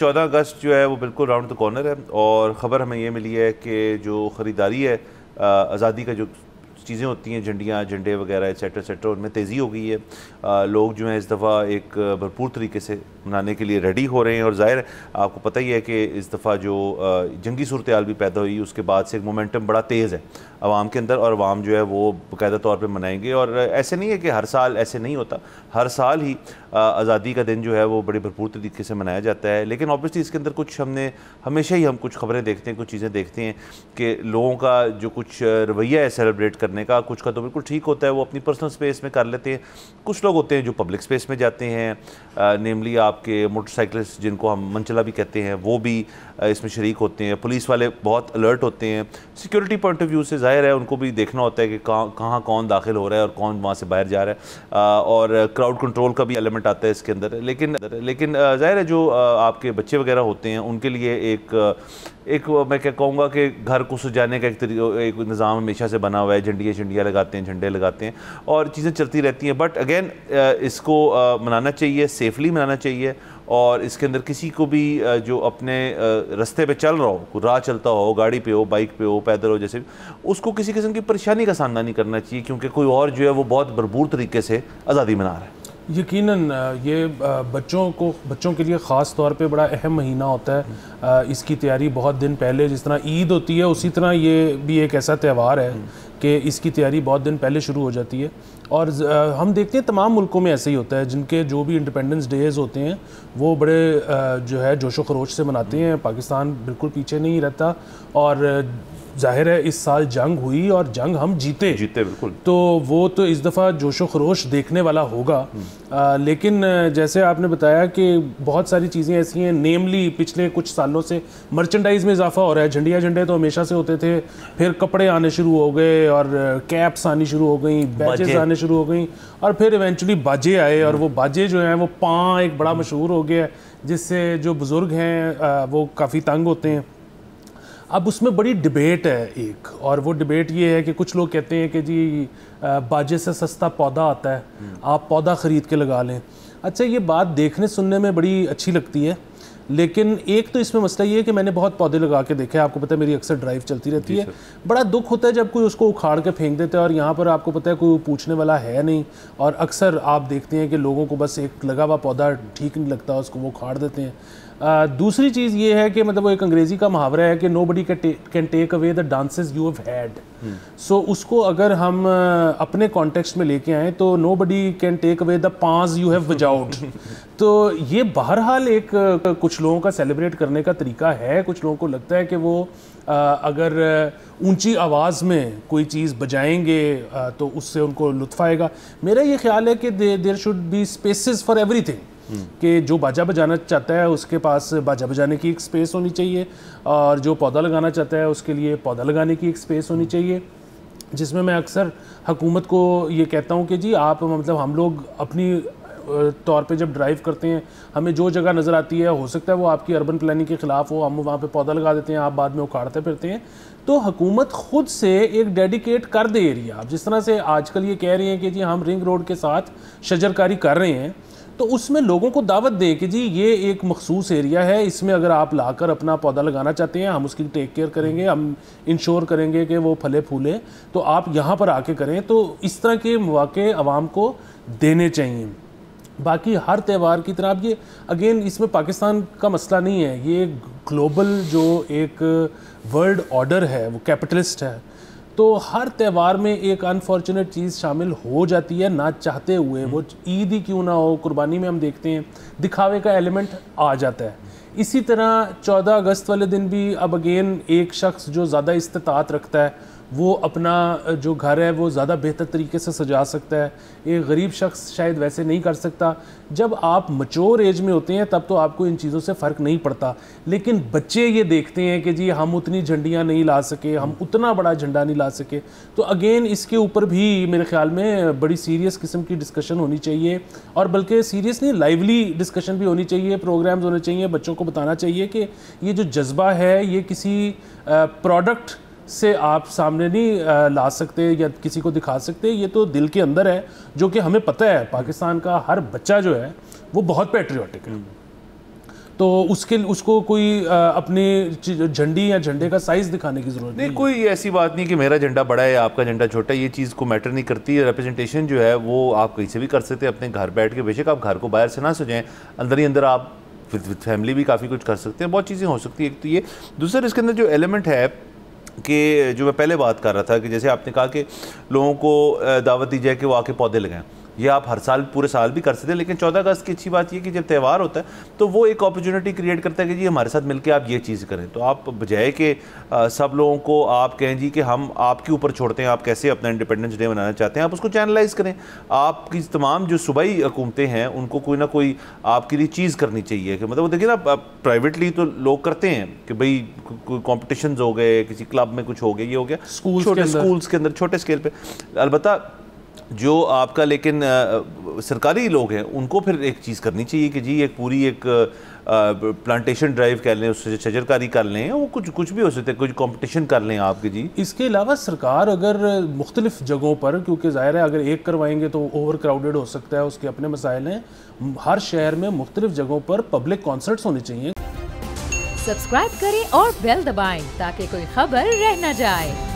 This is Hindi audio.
14 अगस्त जो है वो बिल्कुल राउंड द कॉर्नर है और ख़बर हमें ये मिली है कि जो ख़रीदारी है आज़ादी का जो चीज़ें होती हैं, झंडियाँ, झंडे वगैरह एट्सेट्रा एट्सेट्रा, उनमें तेज़ी हो गई है। लोग जो हैं इस दफ़ा एक भरपूर तरीके से मनाने के लिए रेडी हो रहे हैं और ज़ाहिर है आपको पता ही है कि इस दफ़ा जो जंगी सूरत-ए-हाल भी पैदा हुई, उसके बाद से एक मोमेंटम बड़ा तेज़ है आवाम के अंदर और आवाम जो है वो बाकायदा तौर पर मनाएंगे। और ऐसे नहीं है कि हर साल ऐसे नहीं होता, हर साल ही आज़ादी का दिन जो है वो बड़े भरपूर तरीके से मनाया जाता है। लेकिन ऑब्वियसली इसके अंदर कुछ हमने हमेशा ही हम कुछ खबरें देखते हैं, कुछ चीज़ें देखते हैं कि लोगों का जो कुछ रवैया है सेलिब्रेट करने का, कुछ का तो बिल्कुल ठीक होता है, वो अपनी पर्सनल स्पेस में कर लेते हैं। कुछ लोग होते हैं जो पब्लिक स्पेस में जाते हैं, नेमली आपके मोटरसाइकिलिस्ट जिनको हम मनचला भी कहते हैं, वो भी इसमें शरीक होते हैं। पुलिस वाले बहुत अलर्ट होते हैं, सिक्योरिटी पॉइंट ऑफ व्यू से ज़ाहिर है उनको भी देखना होता है कि कहाँ कौन दाखिल हो रहा है और कौन वहाँ से बाहर जा रहा है, और क्राउड कंट्रोल का भी एलिमेंट आता है इसके अंदर। लेकिन ज़ाहिर है जो आपके बच्चे वगैरह होते हैं उनके लिए एक मैं क्या कहूँगा कि घर को सजाने का एक निज़ाम हमेशा से बना हुआ है, झंडियाँ लगाते हैं, झंडे लगाते हैं और चीज़ें चलती रहती हैं। बट अगेन इसको मनाना चाहिए, सेफली मनाना चाहिए और इसके अंदर किसी को भी जो अपने रास्ते पे चल रहा हो, राह चलता हो, गाड़ी पे हो, बाइक पे हो, पैदल हो, जैसे उसको किसी किस्म की परेशानी का सामना नहीं करना चाहिए, क्योंकि कोई और जो है वो बहुत भरपूर तरीके से आज़ादी मना रहा है। यकीनन ये बच्चों के लिए ख़ास तौर पे बड़ा अहम महीना होता है। इसकी तैयारी बहुत दिन पहले, जिस तरह ईद होती है उसी तरह ये भी एक ऐसा त्यौहार है कि इसकी तैयारी बहुत दिन पहले शुरू हो जाती है। और हम देखते हैं तमाम मुल्कों में ऐसे ही होता है, जिनके जो भी इंडिपेंडेंस डेज़ होते हैं वो बड़े जो है जोशो खरोश से मनाते हैं। पाकिस्तान बिल्कुल पीछे नहीं रहता और जाहिर है इस साल जंग हुई और जंग हम जीते बिल्कुल, तो वो तो इस दफ़ा जोशो खरोश देखने वाला होगा। लेकिन जैसे आपने बताया कि बहुत सारी चीज़ें ऐसी हैं, नेमली पिछले कुछ सालों से मर्चेंडाइज़ में इजाफा हो रहा है। झंडे तो हमेशा से होते थे, फिर कपड़े आने शुरू हो गए और कैप्स आनी शुरू हो गई, बैचेस आने शुरू हो गई और फिर इवेंचुअली बाजे आए। और वो बाजे जो हैं वो पाँ एक बड़ा मशहूर हो गया, जिससे जो बुज़ुर्ग हैं वो काफ़ी तंग होते हैं। अब उसमें बड़ी डिबेट है एक, और वो डिबेट ये है कि कुछ लोग कहते हैं कि जी बाजे से सस्ता पौधा आता है, आप पौधा ख़रीद के लगा लें। अच्छा, ये बात देखने सुनने में बड़ी अच्छी लगती है, लेकिन एक तो इसमें मसला ये है कि मैंने बहुत पौधे लगा के देखे, आपको पता है मेरी अक्सर ड्राइव चलती रहती है। बड़ा दुख होता है जब कोई उसको उखाड़ के फेंक देता है और यहाँ पर आपको पता है कोई पूछने वाला है नहीं, और अक्सर आप देखते हैं कि लोगों को बस एक लगा हुआ पौधा ठीक नहीं लगता, उसको वो उखाड़ देते हैं। दूसरी चीज़ ये है कि मतलब वो एक अंग्रेज़ी का मुहावरा है कि nobody can take away the dances you have had. So उसको अगर हम अपने कॉन्टेक्स्ट में लेके आएँ तो nobody can take away the पांस यू हैव बजाउड। तो ये बहरहाल एक कुछ लोगों का सेलिब्रेट करने का तरीका है। कुछ लोगों को लगता है कि वो अगर ऊंची आवाज़ में कोई चीज़ बजाएंगे तो उससे उनको लुत्फ़ आएगा। मेरा ये ख्याल है कि there should be spaces for everything, कि जो बाजा बजाना चाहता है उसके पास बाजा बजाने की एक स्पेस होनी चाहिए, और जो पौधा लगाना चाहता है उसके लिए पौधा लगाने की एक स्पेस होनी चाहिए। जिसमें मैं अक्सर हुकूमत को ये कहता हूँ कि जी आप मतलब हम लोग अपनी तौर पे जब ड्राइव करते हैं, हमें जो जगह नज़र आती है, हो सकता है वो आपकी अर्बन प्लानिंग के ख़िलाफ़ हो, हम वहाँ पे पौधा लगा देते हैं, आप बाद में उखाड़ते फिरते हैं। तो हुकूमत ख़ुद से एक डेडिकेट कर दे एरिया। आप जिस तरह से आजकल ये कह रही हैं कि जी हम रिंग रोड के साथ शजरकारी कर रहे हैं, तो उसमें लोगों को दावत दें कि जी ये एक मखसूस एरिया है, इसमें अगर आप लाकर अपना पौधा लगाना चाहते हैं, हम उसकी टेक केयर करेंगे, हम इंश्योर करेंगे कि वो फले फूले, तो आप यहाँ पर आके करें। तो इस तरह के मौके आवाम को देने चाहिए। बाकी हर त्यौहार की तरह, अब ये अगेन इसमें पाकिस्तान का मसला नहीं है, ये ग्लोबल जो एक वर्ल्ड ऑर्डर है वो कैपिटलिस्ट है, तो हर त्यौहार में एक अनफॉर्चुनेट चीज़ शामिल हो जाती है ना चाहते हुए। वो ईद ही क्यों ना हो, कुर्बानी में हम देखते हैं दिखावे का एलिमेंट आ जाता है। इसी तरह 14 अगस्त वाले दिन भी अब अगेन एक शख्स जो ज़्यादा इस्तिताअत रखता है वो अपना जो घर है वो ज़्यादा बेहतर तरीके से सजा सकता है, एक गरीब शख्स शायद वैसे नहीं कर सकता। जब आप मैच्योर एज में होते हैं तब तो आपको इन चीज़ों से फ़र्क नहीं पड़ता, लेकिन बच्चे ये देखते हैं कि जी हम उतनी झंडियाँ नहीं ला सके, हम उतना बड़ा झंडा नहीं ला सके, तो अगेन इसके ऊपर भी मेरे ख्याल में बड़ी सीरियस किस्म की डिस्कशन होनी चाहिए, और बल्कि सीरियस नहीं, लाइवली डिस्कशन भी होनी चाहिए, प्रोग्राम्स होने चाहिए, बच्चों को बताना चाहिए कि ये जो जज्बा है ये किसी प्रोडक्ट से आप सामने नहीं ला सकते या किसी को दिखा सकते, ये तो दिल के अंदर है, जो कि हमें पता है पाकिस्तान का हर बच्चा जो है वो बहुत पैट्रियोटिक है। तो उसको कोई अपने झंडी या झंडे का साइज दिखाने की जरूरत नहीं। कोई ऐसी बात नहीं कि मेरा झंडा बड़ा है आपका झंडा छोटा है, ये चीज़ को मैटर नहीं करती है। रिप्रेजेंटेशन जो है वो आप कहीं से भी कर सकते हैं अपने घर बैठ के, बेशक आप घर को बाहर से ना सजाएं, अंदर ही अंदर आप विद फैमिली भी काफ़ी कुछ कर सकते हैं, बहुत चीज़ें हो सकती है। एक तो ये, दूसरा इसके अंदर जो एलिमेंट है कि जो मैं पहले बात कर रहा था कि जैसे आपने कहा कि लोगों को दावत दी जाए कि वो आके पौधे लगाएं, ये आप हर साल पूरे साल भी कर सकते हैं, लेकिन 14 अगस्त की अच्छी बात ये कि जब त्यौहार होता है तो वो एक अपॉर्चुनिटी क्रिएट करता है कि जी हमारे साथ मिलकर आप ये चीज़ करें। तो आप बजाय कि सब लोगों को आप कहें जी कि हम आपके ऊपर छोड़ते हैं, आप कैसे अपना इंडिपेंडेंस डे मनाना चाहते हैं, आप उसको चैनलाइज करें। आपकी तमाम जो सूबाई हुकूमतें हैं उनको कोई ना कोई आपके लिए चीज़ करनी चाहिए कि मतलब वो देखिए ना, प्राइवेटली तो लोग करते हैं कि भाई कोई कॉम्पिटिशन हो गए, किसी क्लब में कुछ हो गया, ये हो गया छोटे स्कूल्स के अंदर छोटे स्केल पे। अलबत्ता जो आपका लेकिन सरकारी लोग हैं उनको फिर एक चीज़ करनी चाहिए कि जी एक पूरी एक प्लांटेशन ड्राइव कर लें, उससे शजरकारी कर लें, वो कुछ भी हो सकता है, कुछ कंपटीशन कर लें आपके जी। इसके अलावा सरकार अगर मुख्तलिफ जगहों पर, क्योंकि ज़ाहिर है अगर एक करवाएंगे तो ओवर क्राउडेड हो सकता है, उसके अपने मसाइल हैं, हर शहर में मुख्तलिफ जगहों पर पब्लिक कॉन्सर्ट्स होने चाहिए। सब्सक्राइब करें और बेल दबाएं ताकि कोई खबर रह न जाए।